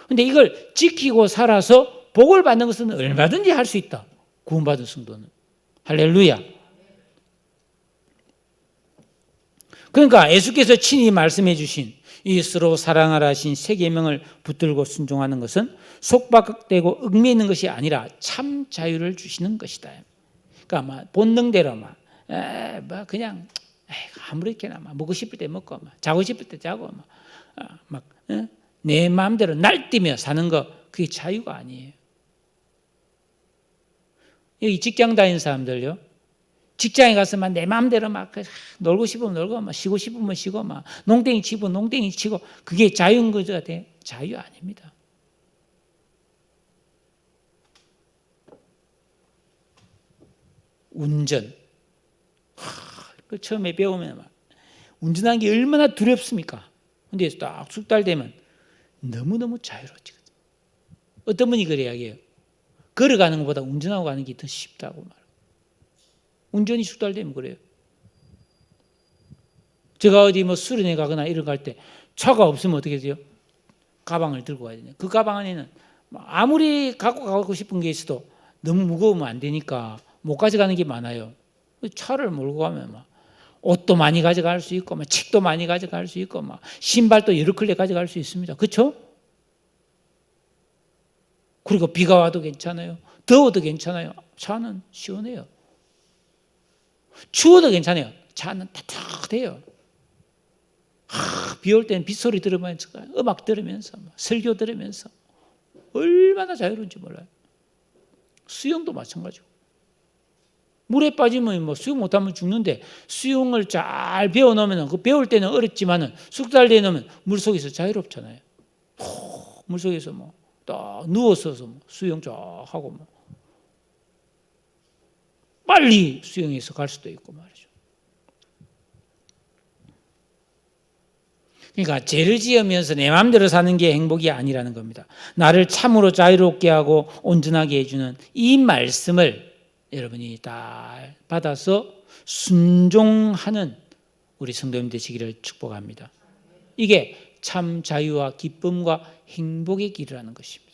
그런데 이걸 지키고 살아서 복을 받는 것은 얼마든지 할 수 있다. 구원받은 성도는. 할렐루야. 그러니까 예수께서 친히 말씀해 주신 이 서로 사랑하라 하신 세 계명을 붙들고 순종하는 것은 속박되고 얽매이는 것이 아니라 참 자유를 주시는 것이다. 그러니까 막 본능대로 그냥 아무렇게나 먹고 싶을 때 먹고 자고 싶을 때 자고 내 마음대로 날뛰며 사는 거 그게 자유가 아니에요. 여기 직장 다니는 사람들요. 직장에 가서 내 마음대로 놀고 싶으면 놀고 쉬고 싶으면 쉬고 농땡이 치고 농땡이 치고 그게 자유인 거죠? 자유 아닙니다. 운전. 그 처음에 배우면 운전하는 게 얼마나 두렵습니까? 근데 딱 숙달되면 너무너무 자유로워지거든요. 어떤 분이 그래 이야기해요. 걸어가는 것보다 운전하고 가는 게 더 쉽다고 말해요. 운전이 숙달되면 그래요. 제가 어디 뭐 수련회 가거나 이런 거 갈 때 차가 없으면 어떻게 돼요? 가방을 들고 가야 되냐. 그 가방 안에는 아무리 갖고 가고 싶은 게 있어도 너무 무거우면 안 되니까 못 가져가는 게 많아요. 차를 몰고 가면 막 옷도 많이 가져갈 수 있고, 막 책도 많이 가져갈 수 있고, 막 신발도 여러 켤레 가져갈 수 있습니다. 그렇죠? 그리고 비가 와도 괜찮아요. 더워도 괜찮아요. 차는 시원해요. 추워도 괜찮아요. 차는 따뜻해요. 비 올 때는 빗소리 들으면서, 음악 들으면서, 설교 들으면서 얼마나 자유로운지 몰라요. 수영도 마찬가지고. 물에 빠지면 뭐 수영 못하면 죽는데 수영을 잘 배워놓으면 그 배울 때는 어렵지만은 숙달 되놓으면 물 속에서 자유롭잖아요. 물 속에서 뭐 딱 누워서 뭐 수영 쫙 하고 뭐 빨리 수영해서 갈 수도 있고 말이죠. 그러니까 죄를 지으면서 내 마음대로 사는 게 행복이 아니라는 겁니다. 나를 참으로 자유롭게 하고 온전하게 해주는 이 말씀을 여러분이 다 받아서 순종하는 우리 성도님 되시기를 축복합니다. 이게 참 자유와 기쁨과 행복의 길이라는 것입니다.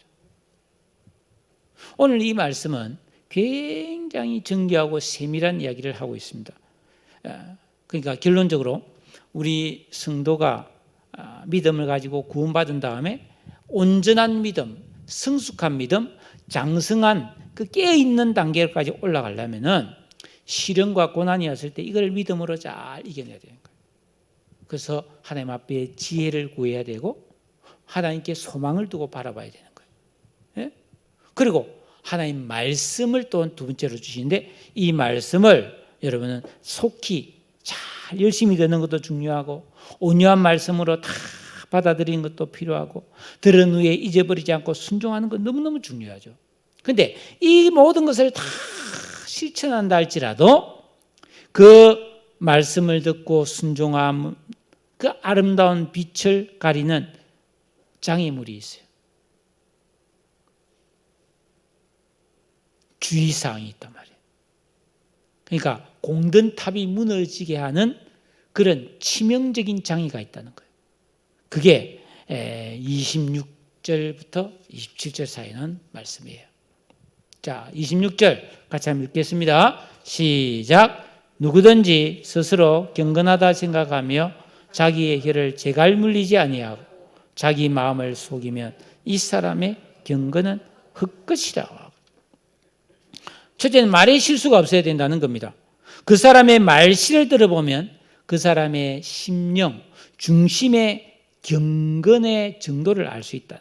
오늘 이 말씀은 굉장히 정교하고 세밀한 이야기를 하고 있습니다. 그러니까 결론적으로 우리 성도가 믿음을 가지고 구원받은 다음에 온전한 믿음, 성숙한 믿음, 장성한 그 깨어있는 단계까지 올라가려면은 시련과 고난이 왔을 때 이걸 믿음으로 잘 이겨내야 되는 거예요. 그래서 하나님 앞에 지혜를 구해야 되고 하나님께 소망을 두고 바라봐야 되는 거예요. 예? 그리고 하나님 말씀을 또 두 번째로 주시는데 이 말씀을 여러분은 속히 잘 열심히 듣는 것도 중요하고 온유한 말씀으로 다 받아들이는 것도 필요하고 들은 후에 잊어버리지 않고 순종하는 것 너무너무 중요하죠. 그런데 이 모든 것을 다 실천한다 할지라도 그 말씀을 듣고 순종함 그 아름다운 빛을 가리는 장애물이 있어요. 주의사항이 있단 말이에요. 그러니까 공든탑이 무너지게 하는 그런 치명적인 장애가 있다는 거예요. 그게 26절부터 27절 사이는 말씀이에요. 자, 26절 같이 한번 읽겠습니다. 시작. 누구든지 스스로 경건하다 생각하며 자기의 혀를 제갈 물리지 아니하고 자기 마음을 속이면 이 사람의 경건은 헛것이라. 첫째는 말에 실수가 없어야 된다는 겁니다. 그 사람의 말실을 들어보면 그 사람의 심령, 중심의 경건의 정도를 알 수 있다.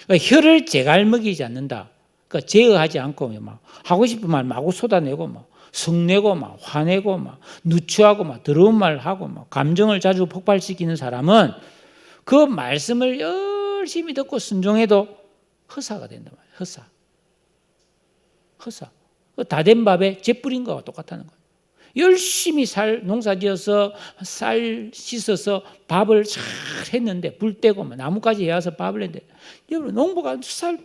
그러니까 혀를 제갈먹이지 않는다. 그러니까 제어하지 않고 막 하고 싶은 말 마구 쏟아내고 막 성내고 막 화내고 막 누추하고 막 더러운 말 하고 막 감정을 자주 폭발시키는 사람은 그 말씀을 열심히 듣고 순종해도 허사가 된단 말이에요. 허사. 다 된 밥에 재 뿌린 거와 똑같다는 거예요. 열심히 농사지어서 쌀 씻어서 밥을 잘 했는데 불 떼고 나무까지 해와서 밥을 했는데 여러분 농부가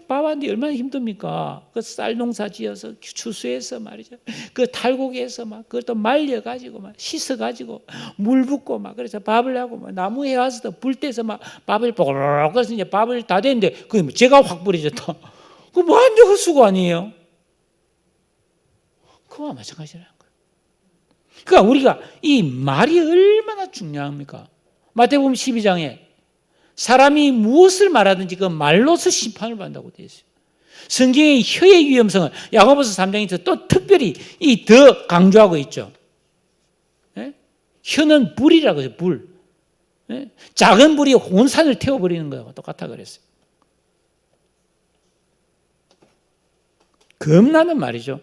밥 하는데 얼마나 힘듭니까? 그 쌀 농사지어서 추수해서 말이죠. 그 탈곡해서 막 그것도 말려가지고 막 씻어가지고 물 붓고 막 그래서 밥을 하고 막 나무 해와서 불 떼서 막 밥을 뽀글뽀글 그래서 이제 밥을 다 됐는데 그게 제가 확 뿌려졌다. 그거 완전 헛수고 아니에요? 그와 마찬가지라는 거예요. 그러니까 우리가 이 말이 얼마나 중요합니까? 마태복음 12장에 사람이 무엇을 말하든지 그 말로서 심판을 받는다고 되어 있어요. 성경의 혀의 위험성을 야고보서 3장에서 또 특별히 더 강조하고 있죠. 예? 혀는 불이라고 해요. 불. 예? 작은 불이 온 산을 태워버리는 거하고 똑같아 그랬어요. 겁나는 말이죠.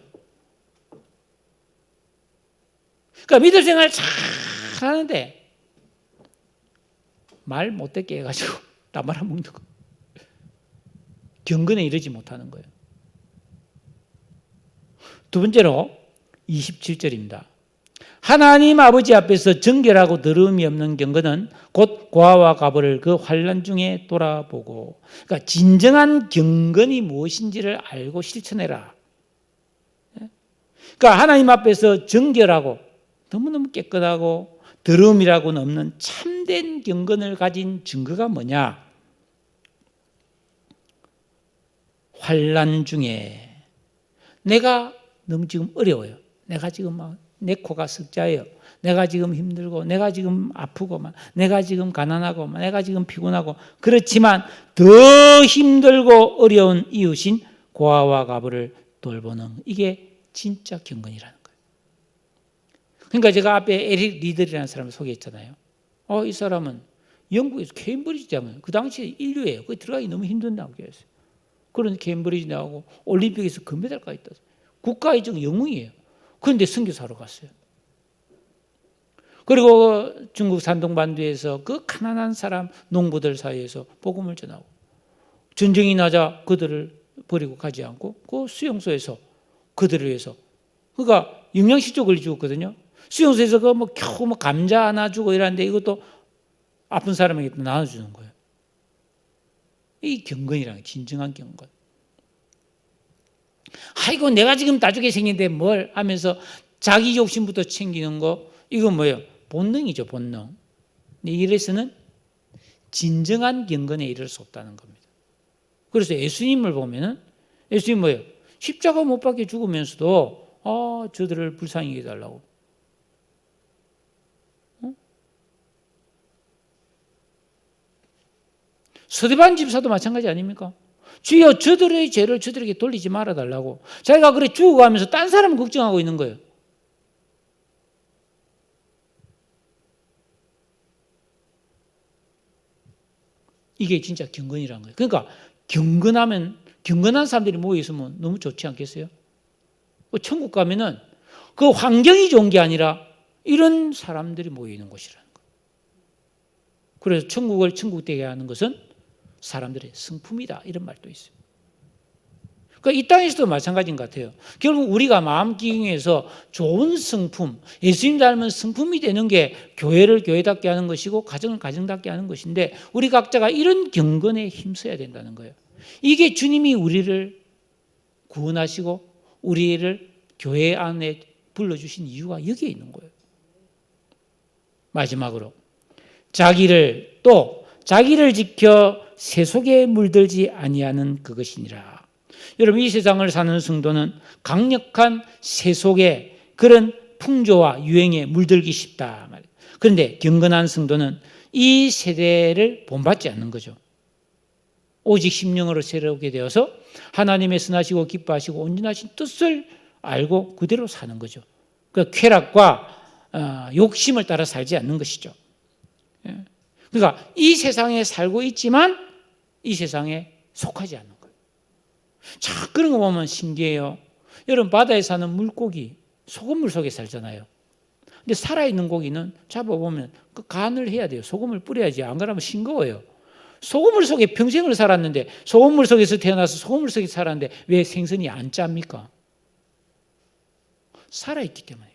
그러니까 믿음 생활을 잘 하는데 말 못듣게 해가지고 나 말아먹는 거. 경건에 이르지 못하는 거예요. 두 번째로 27절입니다. 하나님 아버지 앞에서 정결하고 더러움이 없는 경건은 곧 고아와 가보를 그 환난 중에 돌아보고 그러니까 진정한 경건이 무엇인지를 알고 실천해라. 그러니까 하나님 앞에서 정결하고 너무너무 깨끗하고 더러움이라고는 없는 참된 경건을 가진 증거가 뭐냐? 환난 중에 내가 너무 지금 어려워요. 내가 지금 막 내 코가 석자예요. 내가 지금 힘들고, 내가 지금 아프고, 내가 지금 가난하고, 내가 지금 피곤하고, 그렇지만 더 힘들고 어려운 이웃인 고아와 과부를 돌보는, 이게 진짜 경건이라는 거예요. 그러니까 제가 앞에 에릭 리들이라는 사람을 소개했잖아요. 이 사람은 영국에서 케임브리지 때문에 그 당시에 인류예요. 거기 들어가기 너무 힘든다고 했어요. 그런데 케임브리지 나오고 올림픽에서 금메달까지 땄어요. 국가의적 영웅이에요. 그런데 선교사로 갔어요. 그리고 중국 산동반도에서 그 가난한 사람 농부들 사이에서 복음을 전하고, 전쟁이 나자 그들을 버리고 가지 않고 그 수용소에서 그들을 위해서, 그러니까 영양실조 걸려주었거든요. 수용소에서 겨우 감자 하나 주고 이러는데 이것도 아픈 사람에게 또 나눠주는 거예요. 이 경건이라는 게 진정한 경건. 아이고 내가 지금 나중에 생긴데 뭘 하면서 자기 욕심부터 챙기는 거, 이건 뭐예요? 본능이죠, 본능. 이래서는 진정한 경건에 이를 수 없다는 겁니다. 그래서 예수님을 보면은, 예수님 뭐예요? 십자가 못 박혀 죽으면서도 저들을 불쌍히 해달라고. 스데반 집사도 마찬가지 아닙니까? 주여 저들의 죄를 저들에게 돌리지 말아달라고. 자기가 그래 죽어가면서 딴 사람 걱정하고 있는 거예요. 이게 진짜 경건이라는 거예요. 그러니까 경건한 사람들이 모여 있으면 너무 좋지 않겠어요? 천국 가면은 그 환경이 좋은 게 아니라 이런 사람들이 모여 있는 곳이라는 거예요. 그래서 천국을 천국되게 하는 것은 사람들의 성품이다, 이런 말도 있어요. 그러니까 이 땅에서도 마찬가지인 것 같아요. 결국 우리가 마음 기경에서 좋은 성품, 예수님 닮은 성품이 되는 게 교회를 교회답게 하는 것이고 가정을 가정답게 하는 것인데, 우리 각자가 이런 경건에 힘써야 된다는 거예요. 이게 주님이 우리를 구원하시고 우리를 교회 안에 불러주신 이유가 여기에 있는 거예요. 마지막으로 자기를 지켜 세속에 물들지 아니하는 그것이니라. 여러분, 이 세상을 사는 성도는 강력한 세속의 그런 풍조와 유행에 물들기 쉽다. 그런데 경건한 성도는 이 세대를 본받지 않는 거죠. 오직 심령으로 새롭게 되어서 하나님의 선하시고 기뻐하시고 온전하신 뜻을 알고 그대로 사는 거죠. 그 쾌락과 욕심을 따라 살지 않는 것이죠. 그러니까 이 세상에 살고 있지만 이 세상에 속하지 않는 거예요. 자, 그런 거 보면 신기해요. 여러분, 바다에 사는 물고기 소금물 속에 살잖아요. 근데 살아있는 고기는 잡아보면 그 간을 해야 돼요. 소금을 뿌려야지. 안 그러면 싱거워요. 소금물 속에 평생을 살았는데, 소금물 속에서 태어나서 소금물 속에 살았는데 왜 생선이 안 짭니까? 살아있기 때문에요.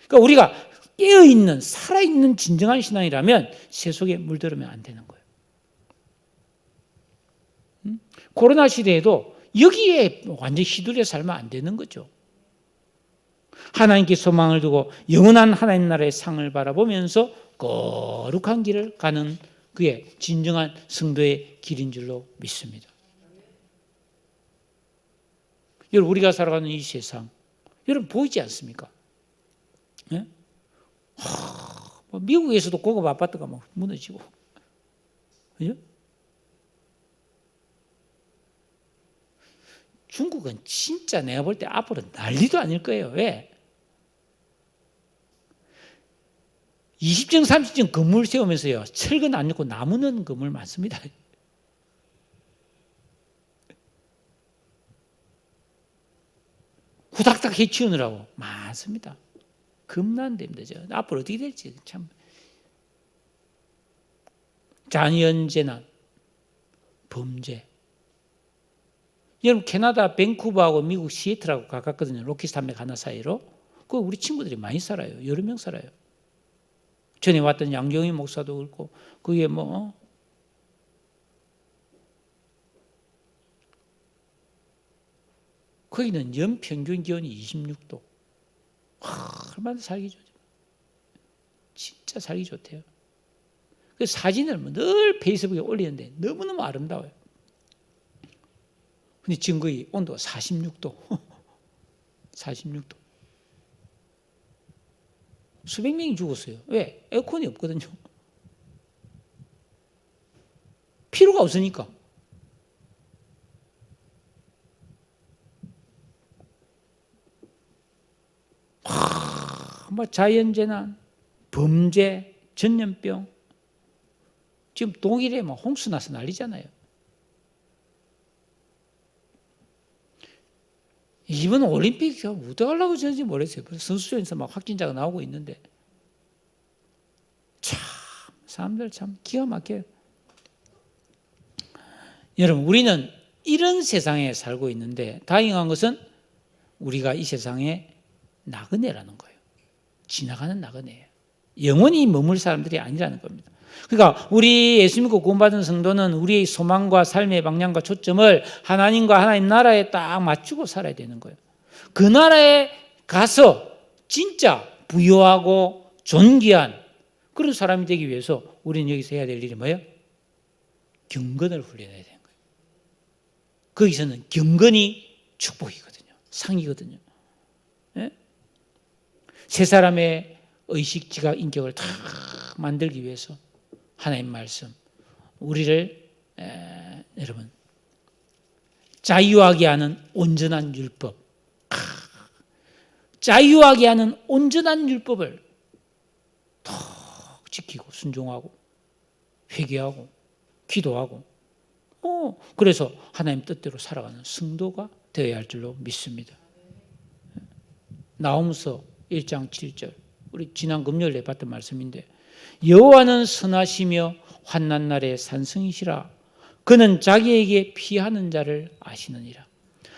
그러니까 우리가 깨어있는 살아있는 진정한 신앙이라면 세속에 물들으면 안 되는 거예요. 코로나 시대에도 여기에 완전히 휘둘려 살면 안 되는 거죠. 하나님께 소망을 두고 영원한 하나님 나라의 상을 바라보면서 거룩한 길을 가는 그의 진정한 성도의 길인 줄로 믿습니다. 여러분, 우리가 살아가는 이 세상, 여러분 보이지 않습니까? 네? 미국에서도 고급 아파트가 막 무너지고, 그죠? 중국은 진짜 내가 볼 때 앞으로 난리도 아닐 거예요. 왜? 20층, 30층 건물 세우면서요, 철근 안 넣고 나무 넣는 건물 많습니다. 후닥닥 해치우느라고 많습니다. 겁난답니다. 앞으로 어떻게 될지 참. 자연재난, 범죄. 여러분, 캐나다 밴쿠버하고 미국 시애틀하고 가깝거든요. 로키산맥 하나 사이로. 그 우리 친구들이 많이 살아요. 여러 명 살아요. 전에 왔던 양정희 목사도 그렇고, 그게 거기는 연평균 기온이 26도. 얼마나 살기 좋죠. 진짜 살기 좋대요. 그 사진을 늘 페이스북에 올리는데 너무너무 아름다워요. 근데 지금 거의 온도가 46도. 46도. 수백 명이 죽었어요. 왜? 에어컨이 없거든요. 필요가 없으니까. 뭐 자연재난, 범죄, 전염병. 지금 독일에 뭐 홍수 나서 난리잖아요. 이번 올림픽 어떻게 하려고 저런지 모르겠어요. 선수촌에서 막 확진자가 나오고 있는데. 참, 사람들 참 기가 막혀요. 여러분, 우리는 이런 세상에 살고 있는데 다행한 것은 우리가 이 세상에 나그네라는 거예요. 지나가는 나그네예요. 영원히 머물 사람들이 아니라는 겁니다. 그러니까 우리 예수 믿고 구원받은 성도는 우리의 소망과 삶의 방향과 초점을 하나님과 하나님 나라에 딱 맞추고 살아야 되는 거예요. 그 나라에 가서 진짜 부유하고 존귀한 그런 사람이 되기 위해서 우리는 여기서 해야 될 일이 뭐예요? 경건을 훈련해야 되는 거예요. 거기서는 경건이 축복이거든요. 상이거든요. 예? 세 사람의 의식, 지각, 인격을 다 만들기 위해서 하나님 말씀, 우리를 여러분 자유하게 하는 온전한 율법, 자유하게 하는 온전한 율법을 턱 지키고 순종하고 회개하고 기도하고 그래서 하나님 뜻대로 살아가는 성도가 되어야 할 줄로 믿습니다. 나홈서 1장 7절 우리 지난 금요일에 봤던 말씀인데 여호와는 선하시며 환난 날에 산성이시라. 그는 자기에게 피하는 자를 아시느니라.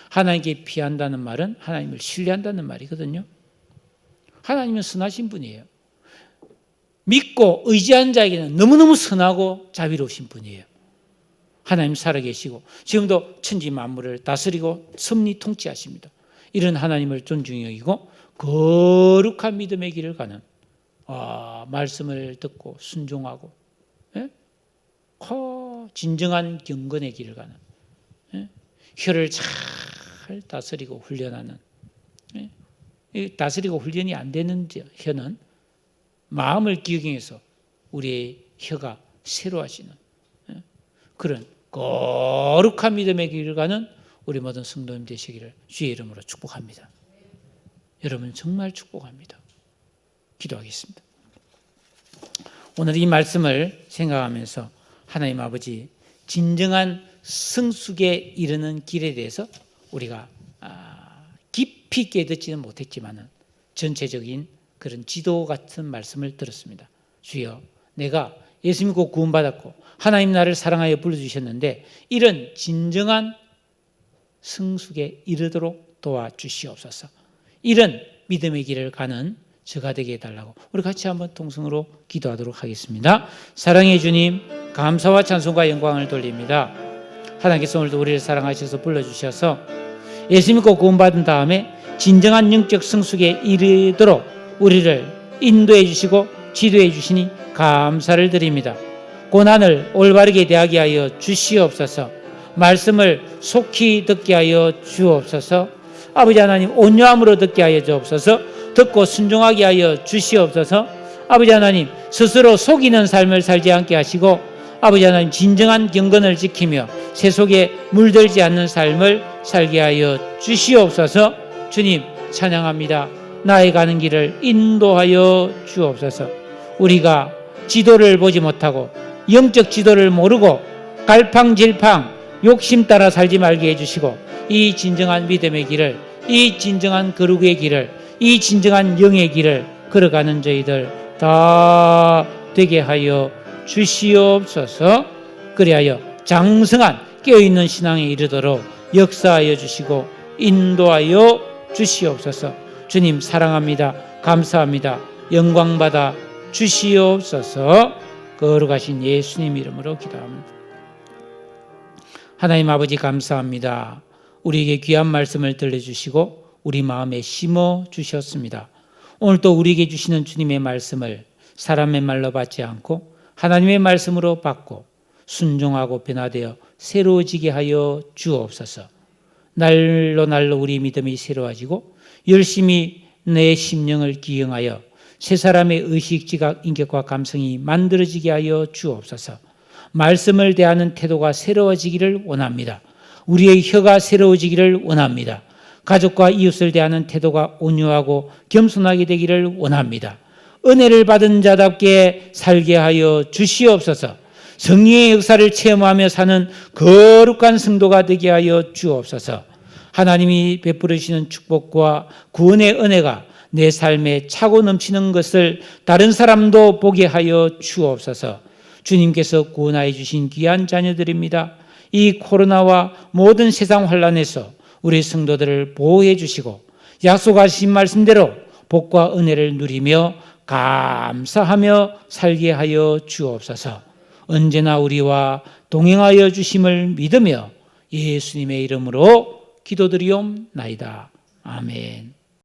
하나님께 피한다는 말은 하나님을 신뢰한다는 말이거든요. 하나님은 선하신 분이에요. 믿고 의지한 자에게는 너무너무 선하고 자비로우신 분이에요. 하나님 살아계시고 지금도 천지 만물을 다스리고 섭리 통치하십니다. 이런 하나님을 존중히 여기고 거룩한 믿음의 길을 가는 말씀을 듣고 순종하고 진정한 경건의 길을 가는 혀를 잘 다스리고 훈련하는 다스리고 훈련이 안 되는 혀는 마음을 기경해서 우리의 혀가 새로 하시는 그런 거룩한 믿음의 길을 가는 우리 모든 성도님 되시기를 주의 이름으로 축복합니다. 여러분 정말 축복합니다. 기도하겠습니다. 오늘 이 말씀을 생각하면서 하나님 아버지 진정한 성숙에 이르는 길에 대해서 우리가 깊이 깨닫지는 못했지만 전체적인 그런 지도 같은 말씀을 들었습니다. 주여 내가 예수 믿고 구원받았고 하나님 나를 사랑하여 불러주셨는데 이런 진정한 성숙에 이르도록 도와주시옵소서. 이런 믿음의 길을 가는 저가 되게 해달라고 우리 같이 한번 통성으로 기도하도록 하겠습니다. 사랑의 주님 감사와 찬송과 영광을 돌립니다. 하나님께서 오늘도 우리를 사랑하셔서 불러주셔서 예수 믿고 구원받은 다음에 진정한 영적 성숙에 이르도록 우리를 인도해 주시고 지도해 주시니 감사를 드립니다. 고난을 올바르게 대하게 하여 주시옵소서. 말씀을 속히 듣게 하여 주옵소서. 아버지 하나님 온유함으로 듣게 하여 주옵소서. 듣고 순종하게 하여 주시옵소서. 아버지 하나님 스스로 속이는 삶을 살지 않게 하시고 아버지 하나님 진정한 경건을 지키며 세속에 물들지 않는 삶을 살게 하여 주시옵소서. 주님 찬양합니다. 나의 가는 길을 인도하여 주옵소서. 우리가 지도를 보지 못하고 영적 지도를 모르고 갈팡질팡 욕심 따라 살지 말게 해주시고 이 진정한 믿음의 길을 이 진정한 거룩의 길을 이 진정한 영의 길을 걸어가는 저희들 다 되게 하여 주시옵소서. 그리하여 장성한 깨어있는 신앙에 이르도록 역사하여 주시고 인도하여 주시옵소서. 주님 사랑합니다. 감사합니다. 영광받아 주시옵소서. 거룩하신 예수님 이름으로 기도합니다. 하나님 아버지 감사합니다. 우리에게 귀한 말씀을 들려주시고 우리 마음에 심어 주셨습니다. 오늘 또 우리에게 주시는 주님의 말씀을 사람의 말로 받지 않고 하나님의 말씀으로 받고 순종하고 변화되어 새로워지게 하여 주옵소서. 날로 우리 믿음이 새로워지고 열심히 내 심령을 기용하여 새 사람의 의식, 지각, 인격과 감성이 만들어지게 하여 주옵소서. 말씀을 대하는 태도가 새로워지기를 원합니다. 우리의 혀가 새로워지기를 원합니다. 가족과 이웃을 대하는 태도가 온유하고 겸손하게 되기를 원합니다. 은혜를 받은 자답게 살게 하여 주시옵소서. 성령의 역사를 체험하며 사는 거룩한 성도가 되게 하여 주옵소서. 하나님이 베풀으시는 축복과 구원의 은혜가 내 삶에 차고 넘치는 것을 다른 사람도 보게 하여 주옵소서. 주님께서 구원하여 주신 귀한 자녀들입니다. 이 코로나와 모든 세상 환란에서 우리 성도들을 보호해 주시고 약속하신 말씀대로 복과 은혜를 누리며 감사하며 살게 하여 주옵소서. 언제나 우리와 동행하여 주심을 믿으며 예수님의 이름으로 기도드리옵나이다. 아멘.